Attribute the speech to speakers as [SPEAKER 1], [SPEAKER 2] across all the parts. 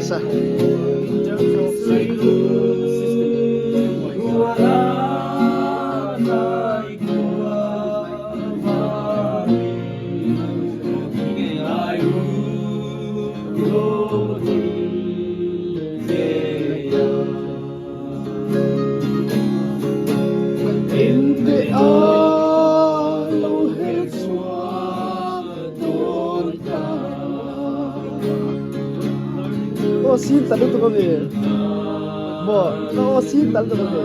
[SPEAKER 1] progress xin tận được về bỏ nó xin tận được về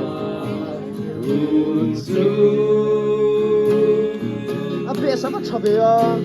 [SPEAKER 1] à bây giờ nó chả về à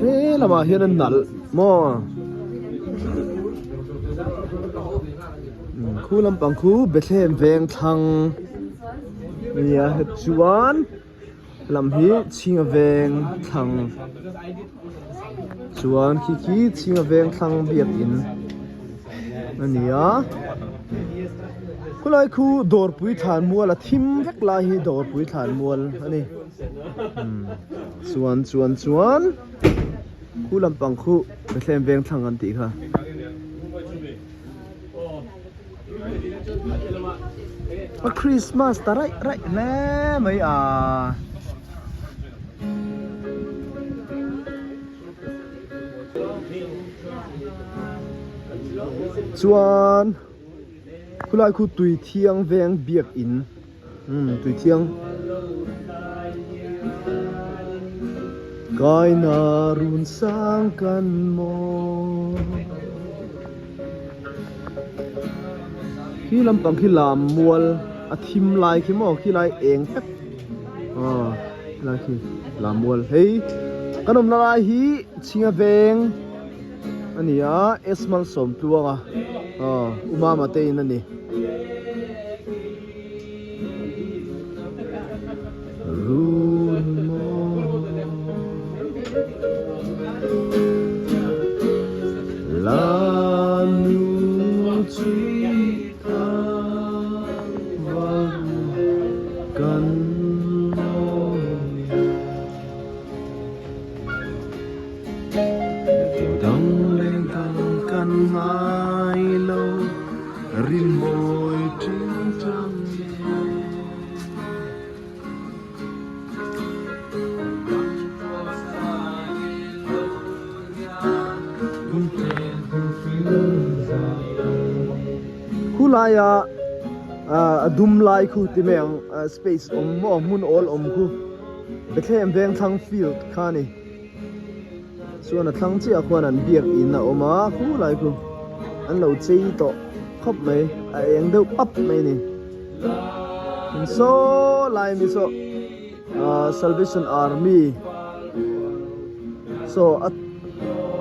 [SPEAKER 1] thế là mà hiện lên nở mò khu lâm bằng khu bê thêm vẹn thằng nhà hết chuan làm hi chinh vẹn thằng chuan khi chinh vẹn thằng biệt in anh nhá khu lại khu đổ bụi than mua là thím vét lại hi đổ bụi than mua anh đi chuan khu làm bằng khu để xem vẹn thằng anh tí ha Christmas ta right nè mấy à chuan khu lại khu tùy thiêng vẹn biếc in tùy thiêng cái na run sang căn mô khi làm bằng khi làm mual thim lại khi mò khi lại eng phép lại khi làm mual hey cái nôm lại hi chia veng anh nhá esmal som tuang umama te in ani lai dum lai khu ti meng space mo mun all khu bethem veng thang field khani suana thang chi a khwan an biak in na oma khu lai khu an lo chei to khóc mấy anh đâu bắp mấy nè so lại mi so Salvation Army so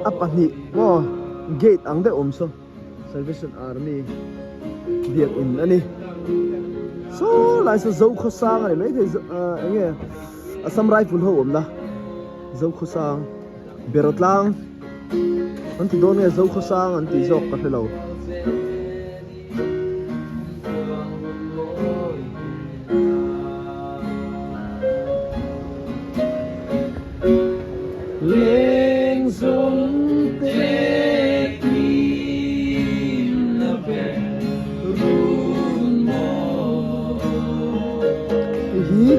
[SPEAKER 1] apa ni mo gate ang de so Salvation Army việc in ani so lại so dấu khó sang này mấy thì anh nghe Assam Rifle ho da dấu khó sang berot lang anh thì đón nghe dấu khó sang anh thì dọc cà phê lâu lên dùng tê kim na về run mo hi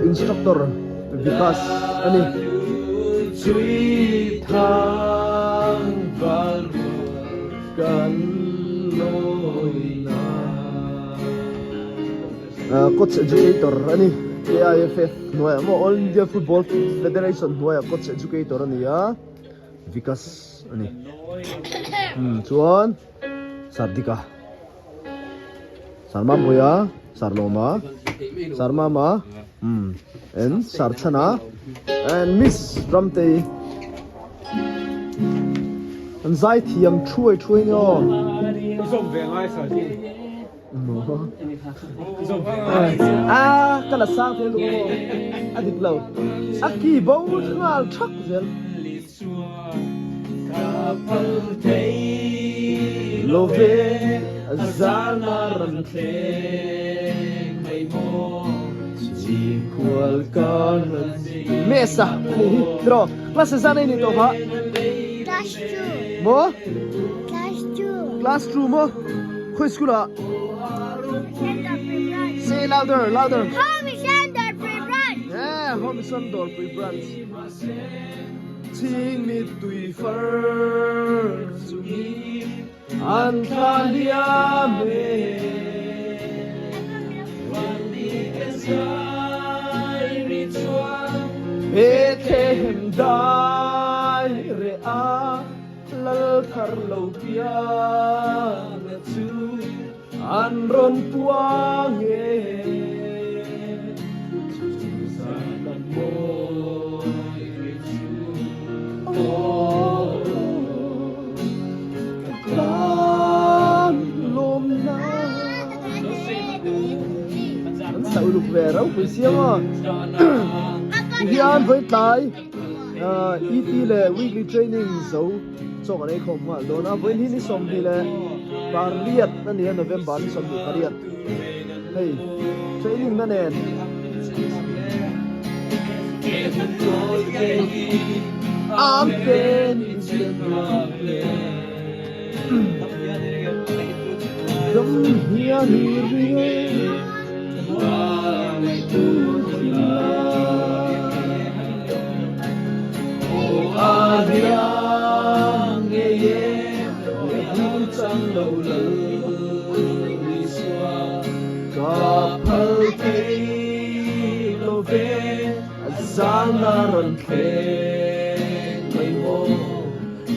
[SPEAKER 1] instructor Vikas ani truy thang van kan loi na coach educator ani AIFF Noya mo All India Football Federation Noya coach educator ani Vikas ani chuan Sardika Sarma boya Sarloma Sarmama and Sarchana and Miss Ramte and Zai Thiam Chui nyo cái là sang thế luôn anh địch lâu anh kỳ bố ngal chắc rồi lô về giá na rần khen ngày mô chỉ qual con mesa rồi class ra đây nè hả mo class 2 mo khối school à say louder
[SPEAKER 2] Home Center Pre-Branch.
[SPEAKER 1] yeah home center pre-branch ting mi tui far zu mi an thalia me wan di esai ri chuan e them dai re a lal thar lo pia na chu an ron puang e san mo ri chu tan lom na an sau lục về rau quỷ xiêm à hian với tai ET le weekly training dấu cho cái này không mà đó na với ni som đi le pariat na ni November ni som đi pariat hey training na nen am pen dum hian hi adiang ye hu chang lo lo li xua ka phal thei lo ve zang na ran khe mai mo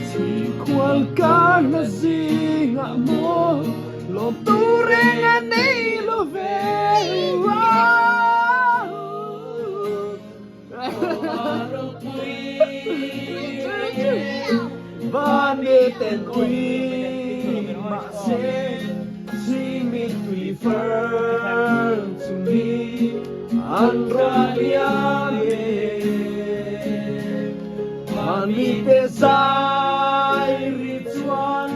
[SPEAKER 1] chỉ kwal ka na zinga mo lo tu reng ani lo ve van đi tên quý mà sẽ xin mi tùy phân chung đi ăn ra mê van đi tê sai ri chuan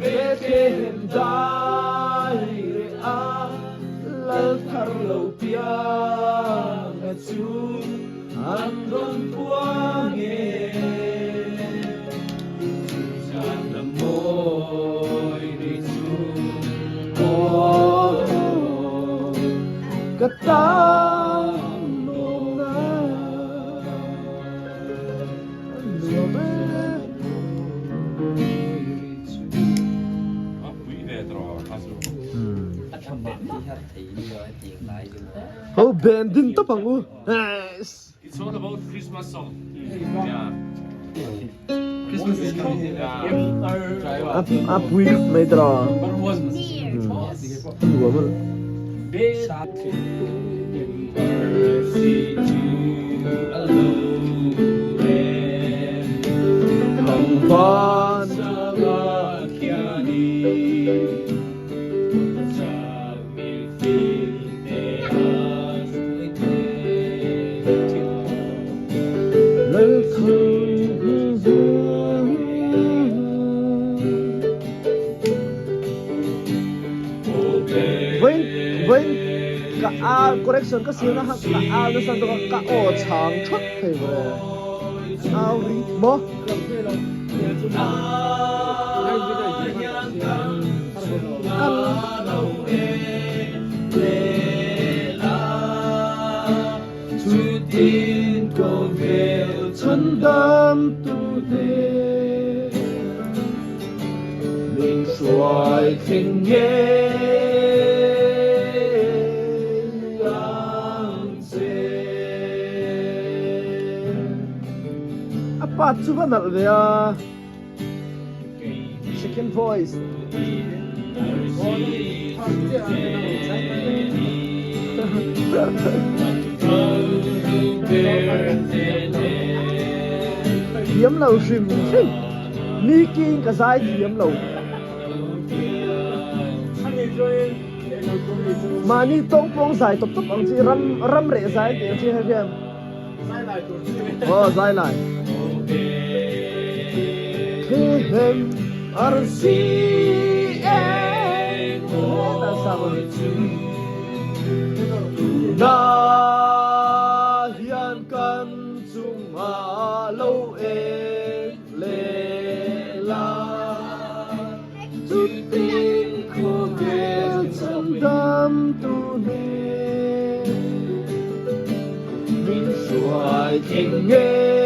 [SPEAKER 1] về thế hiện đại re a lal thar lâu pia ngã chu ăn ron puang nghe kata nona oh bending to pangu
[SPEAKER 3] it's all about Christmas song yeah Christmas is coming yeah
[SPEAKER 1] Pui mấy trò
[SPEAKER 2] Near.
[SPEAKER 1] vừa mà hồng phan lời với cả correction cái gì nó hắc cả nó sang đó cả chàng thoát thế mà đi mò tin có về chân đam tu đề mình xoay kinh nghe apa cuba nak dia second voice kiếm lâu xìm xìm ni kinh cả sai kiếm lâu mà ni tông phong sai tập tập ang chi ram rệ sai tiếng chi hay em dài lại thế em arsi em ta sao na hian kan chung a lo e le la chút tin ko ve chân đam tu ne min suai thình nghe